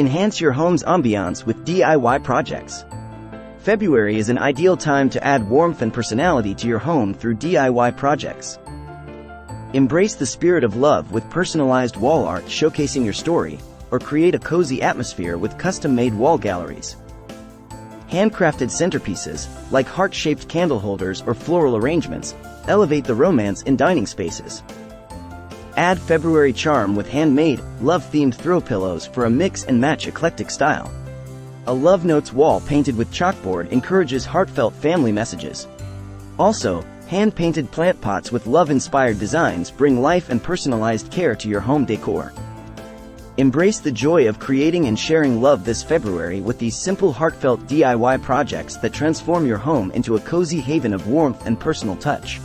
Enhance your home's ambiance with DIY projects. February is an ideal time to add warmth and personality to your home through DIY projects. Embrace the spirit of love with personalized wall art showcasing your story, or create a cozy atmosphere with custom-made wall galleries. Handcrafted centerpieces, like heart-shaped candle holders or floral arrangements, elevate the romance in dining spaces. Add February charm with handmade, love-themed throw pillows for a mix-and-match eclectic style. A Love Notes wall painted with chalkboard encourages heartfelt family messages. Also, hand-painted plant pots with love-inspired designs bring life and personalized care to your home decor. Embrace the joy of creating and sharing love this February with these simple heartfelt DIY projects that transform your home into a cozy haven of warmth and personal touch.